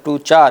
to 4,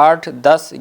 8, 10,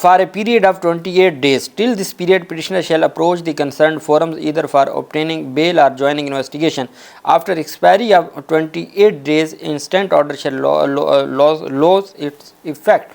For a period of 28 days. Till this period, petitioner shall approach the concerned forums either for obtaining bail or joining investigation. After expiry of 28 days, instant order shall lose its effect,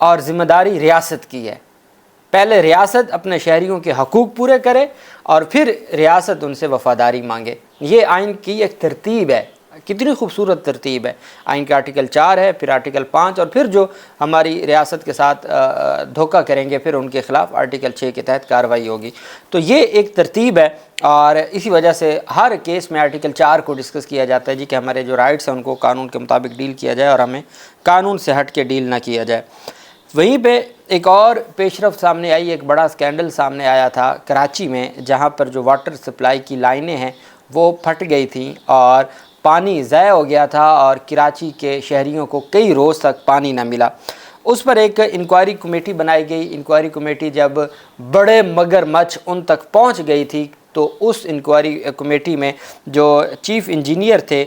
اور ذمہ داری ریاست کی ہے۔ پہلے ریاست اپنے شہریوں کے حقوق پورے کرے اور پھر ریاست ان سے وفاداری مانگے۔ یہ آئین کی ایک ترتیب ہے، کتنی خوبصورت ترتیب ہے۔ آئین کا آرٹیکل 4 ہے، پھر آرٹیکل 5، اور پھر جو ہماری ریاست کے ساتھ دھوکہ کریں گے پھر ان کے خلاف آرٹیکل 6 کے تحت کارروائی ہوگی۔ تو یہ ایک ترتیب ہے، اور اسی وجہ سے ہر کیس میں آرٹیکل 4 کو ڈسکس کیا جاتا ہے جی کہ ہمارے جو رائٹس ہیں ان کو قانون کے مطابق ڈیل کیا جائے اور ہمیں قانون سے ہٹ کے ڈیل نہ کیا جائے۔ وہیں پہ ایک اور پیش رفت سامنے آئی، ایک بڑا سکینڈل سامنے آیا تھا کراچی میں، جہاں پر جو واٹر سپلائی کی لائنیں ہیں وہ پھٹ گئی تھیں اور پانی ضائع ہو گیا تھا، اور کراچی کے شہریوں کو کئی روز تک پانی نہ ملا۔ اس پر ایک انکوائری کمیٹی بنائی گئی۔ انکوائری کمیٹی جب بڑے مگرمچھ ان تک پہنچ گئی تھی تو اس انکوائری کمیٹی میں جو چیف انجینئر تھے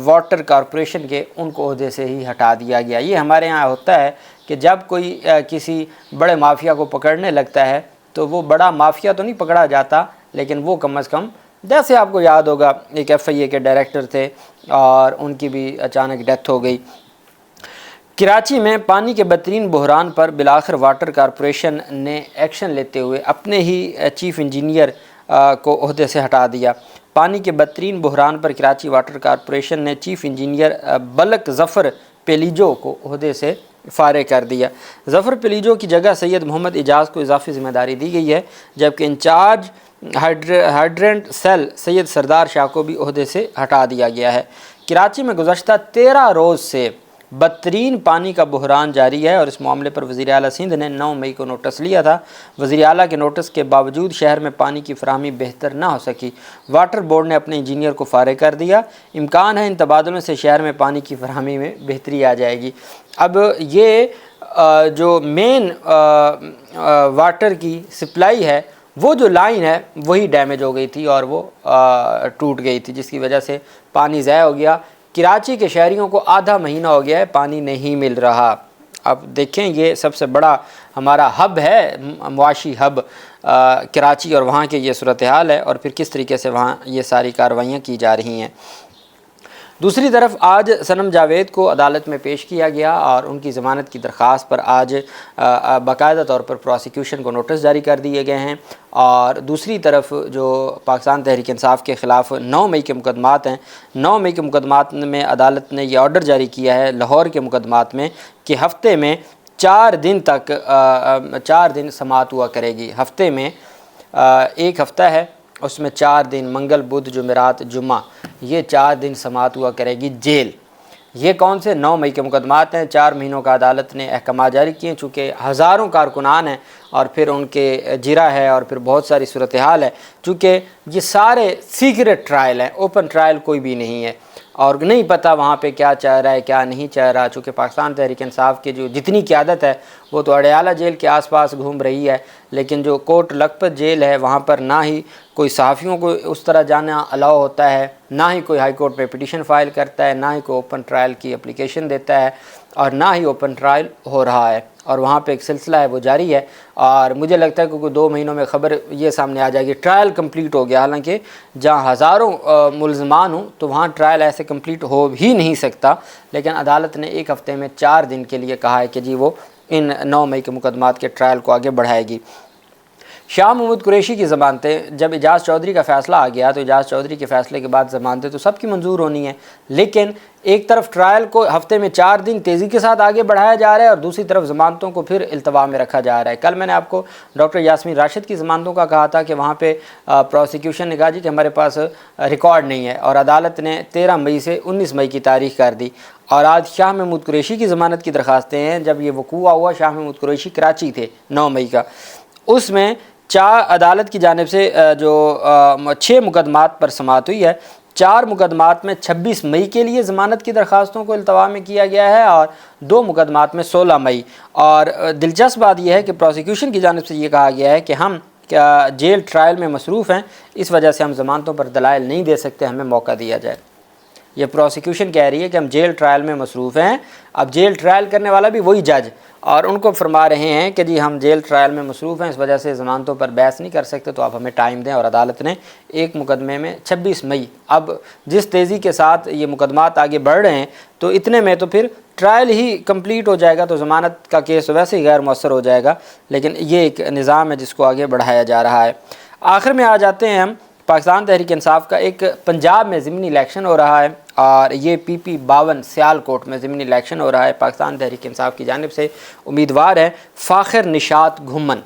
واٹر کارپوریشن کے، ان کو عہدے سے ہی ہٹا دیا گیا۔ یہ ہمارے ہاں ہوتا ہے کہ جب کوئی کسی بڑے مافیا کو پکڑنے لگتا ہے تو وہ بڑا مافیا تو نہیں پکڑا جاتا، لیکن وہ کم از کم، جیسے آپ کو یاد ہوگا ایک FIA کے ڈائریکٹر تھے اور ان کی بھی اچانک ڈیتھ ہو گئی۔ کراچی میں پانی کے بدترین بحران پر بالآخر واٹر کارپوریشن نے ایکشن لیتے ہوئے اپنے ہی چیف انجینئر کو عہدے سے ہٹا دیا۔ پانی کے بدترین بحران پر کراچی واٹر کارپوریشن نے چیف انجینئر بلک ظفر پیلیجو کو عہدے سے فارغ کر دیا۔ ظفر پیلیجو کی جگہ سید محمد اعجاز کو اضافی ذمہ داری دی گئی ہے، جبکہ انچارج ہائیڈرنٹ سیل سید سردار شاہ کو بھی عہدے سے ہٹا دیا گیا ہے۔ کراچی میں گزشتہ 13 روز سے بدترین پانی کا بحران جاری ہے، اور اس معاملے پر وزیر اعلیٰ سندھ نے 9 مئی کو نوٹس لیا تھا۔ وزیر اعلیٰ کے نوٹس کے باوجود شہر میں پانی کی فراہمی بہتر نہ ہو سکی۔ واٹر بورڈ نے اپنے انجینئر کو فارغ کر دیا۔ امکان ہے ان تبادلوں سے شہر میں پانی کی فراہمی میں بہتری آ جائے گی۔ اب یہ جو مین واٹر کی سپلائی ہے، وہ جو لائن ہے وہی ڈیمیج ہو گئی تھی اور وہ ٹوٹ گئی تھی، جس کی وجہ سے پانی ضائع ہو گیا۔ کراچی کے شہریوں کو آدھا مہینہ ہو گیا ہے پانی نہیں مل رہا۔ اب دیکھیں یہ سب سے بڑا ہمارا ہب ہے، معاشی ہب کراچی، اور وہاں کے یہ صورتحال ہے اور پھر کس طریقے سے وہاں یہ ساری کارروائیاں کی جا رہی ہیں۔ دوسری طرف آج صنم جاوید کو عدالت میں پیش کیا گیا اور ان کی ضمانت کی درخواست پر آج باقاعدہ طور پر پروسیکیوشن کو نوٹس جاری کر دیے گئے ہیں، اور دوسری طرف جو پاکستان تحریک انصاف کے خلاف 9 مئی کے مقدمات ہیں، 9 مئی کے مقدمات میں عدالت نے یہ آرڈر جاری کیا ہے لاہور کے مقدمات میں کہ ہفتے میں 4 دن تک 4 دن سماعت ہوا کرے گی۔ ہفتے میں ایک ہفتہ ہے، اس میں 4 دن منگل بدھ جمعرات جمعہ، یہ 4 دن سماعت ہوا کرے گی جیل۔ یہ کون سے 9 مئی کے مقدمات ہیں؟ 4 مہینوں کا عدالت نے احکامات جاری کیے، چونکہ ہزاروں کارکنان ہیں اور پھر ان کے جرا ہے اور پھر بہت ساری صورتحال ہے، چونکہ یہ سارے سیکرٹ ٹرائل ہیں، اوپن ٹرائل کوئی بھی نہیں ہے، اور نہیں پتہ وہاں پہ کیا چاہ رہا ہے کیا نہیں چاہ رہا، چونکہ پاکستان تحریک انصاف کی جو جتنی قیادت ہے وہ تو اڈیالہ جیل کے آس پاس گھوم رہی ہے، لیکن جو کوٹ لکھپت جیل ہے وہاں پر نہ ہی کوئی صحافیوں کو اس طرح جانا الاؤ ہوتا ہے، نہ ہی کوئی ہائی کورٹ پہ پٹیشن فائل کرتا ہے، نہ ہی کوئی اوپن ٹرائل کی اپلیکیشن دیتا ہے، اور نہ ہی اوپن ٹرائل ہو رہا ہے، اور وہاں پہ ایک سلسلہ ہے وہ جاری ہے۔ اور مجھے لگتا ہے کہ کوئی 2 مہینوں میں خبر یہ سامنے آ جائے گی ٹرائل کمپلیٹ ہو گیا، حالانکہ جہاں ہزاروں ملزمان ہوں تو وہاں ٹرائل ایسے کمپلیٹ ہو ہی نہیں سکتا، لیکن عدالت نے ایک ہفتے میں 4 دن کے لیے کہا ہے کہ جی وہ ان 9 مئی کے مقدمات کے ٹرائل کو آگے بڑھائے گی۔ شاہ محمود قریشی کی ضمانتیں، جب اعجاز چودھری کا فیصلہ آ گیا تو اعجاز چودھری کے فیصلے کے بعد ضمانتیں تو سب کی منظور ہونی ہیں، لیکن ایک طرف ٹرائل کو ہفتے میں 4 دن تیزی کے ساتھ آگے بڑھایا جا رہا ہے اور دوسری طرف ضمانتوں کو پھر التوا میں رکھا جا رہا ہے۔ کل میں نے آپ کو ڈاکٹر یاسمین راشد کی ضمانتوں کا کہا تھا کہ وہاں پہ پروسیکیوشن نے کہا جی کہ ہمارے پاس ریکارڈ نہیں ہے، اور عدالت نے 13 مئی سے 19 مئی کی تاریخ کر دی، اور آج شاہ محمود قریشی کی ضمانت کی درخواستیں ہیں۔ جب یہ وقوع ہوا، شاہ محمود قریشی کراچی تھے 9 مئی کا، اس میں عدالت کی جانب سے جو 6 مقدمات پر سماعت ہوئی ہے، 4 مقدمات میں 26 مئی کے لیے ضمانت کی درخواستوں کو التوا میں کیا گیا ہے اور 2 مقدمات میں 16 مئی۔ اور دلچسپ بات یہ ہے کہ پروسیکیوشن کی جانب سے یہ کہا گیا ہے کہ ہم جیل ٹرائل میں مصروف ہیں، اس وجہ سے ہم ضمانتوں پر دلائل نہیں دے سکتے، ہمیں موقع دیا جائے۔ یہ پروسیکیوشن کہہ رہی ہے کہ ہم جیل ٹرائل میں مصروف ہیں۔ اب جیل ٹرائل کرنے والا بھی وہی جج، اور ان کو فرما رہے ہیں کہ جی ہم جیل ٹرائل میں مصروف ہیں، اس وجہ سے ضمانتوں پر بحث نہیں کر سکتے، تو آپ ہمیں ٹائم دیں۔ اور عدالت نے ایک مقدمے میں 26 مئی، اب جس تیزی کے ساتھ یہ مقدمات آگے بڑھ رہے ہیں تو اتنے میں تو پھر ٹرائل ہی کمپلیٹ ہو جائے گا تو ضمانت کا کیس ویسے ہی غیر مؤثر ہو جائے گا، لیکن یہ ایک نظام ہے جس کو آگے بڑھایا جا رہا ہے۔ آخر میں آ جاتے ہیں ہم پاکستان تحریک انصاف کا ایک پنجاب میں ضمنی الیکشن ہو رہا ہے، اور یہ PP 52 سیالکوٹ میں ضمنی الیکشن ہو رہا ہے۔ پاکستان تحریک انصاف کی جانب سے امیدوار ہے فاخر نشاط گھمن۔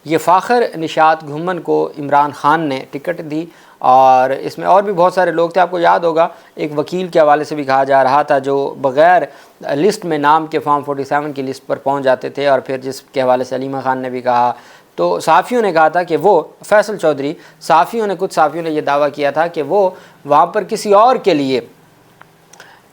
یہ فاخر نشاط گھمن کو عمران خان نے ٹکٹ دی، اور اس میں اور بھی بہت سارے لوگ تھے۔ آپ کو یاد ہوگا ایک وکیل کے حوالے سے بھی کہا جا رہا تھا جو بغیر لسٹ میں نام کے فارم 47 کی لسٹ پر پہنچ جاتے تھے، اور پھر جس کے حوالے سے علیمہ خان نے بھی کہا، تو صحافیوں نے کہا تھا کہ وہ فیصل چودھری، کچھ صحافیوں نے یہ دعویٰ کیا تھا کہ وہ وہاں پر کسی اور کے لیے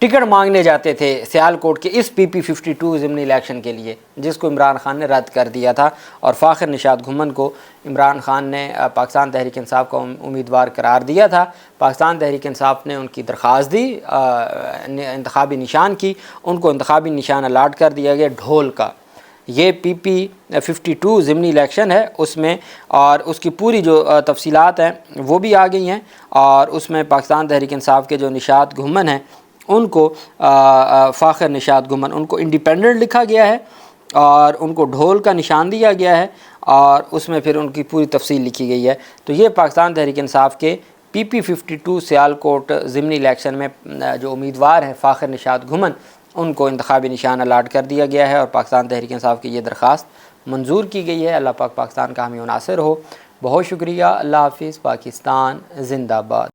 ٹکٹ مانگنے جاتے تھے سیالکوٹ کے اس PP 52 ضمنی الیکشن کے لیے، جس کو عمران خان نے رد کر دیا تھا، اور فاخر نشاط گھمن کو عمران خان نے پاکستان تحریک انصاف کا امیدوار قرار دیا تھا۔ پاکستان تحریک انصاف نے ان کی درخواست دی، انتخابی نشان کی، ان کو انتخابی نشان الاٹ کر دیا گیا ڈھول کا۔ یہ PP 52 ضمنی الیکشن ہے اس میں، اور اس کی پوری جو تفصیلات ہیں وہ بھی آ گئی ہیں، اور اس میں پاکستان تحریک انصاف کے جو نشاط گھمن ہیں ان کو فاخر نشاط گھمن ان کو انڈیپینڈنٹ لکھا گیا ہے، اور ان کو ڈھول کا نشان دیا گیا ہے، اور اس میں پھر ان کی پوری تفصیل لکھی گئی ہے۔ تو یہ پاکستان تحریک انصاف کے PP 52 سیالکوٹ ضمنی الیکشن میں جو امیدوار ہیں فاخر نشاط گھمن، ان کو انتخابی نشان الاٹ کر دیا گیا ہے، اور پاکستان تحریک انصاف کی یہ درخواست منظور کی گئی ہے۔ اللہ پاک پاکستان کا حامی و ناصر ہو۔ بہت شکریہ۔ اللہ حافظ۔ پاکستان زندہ باد۔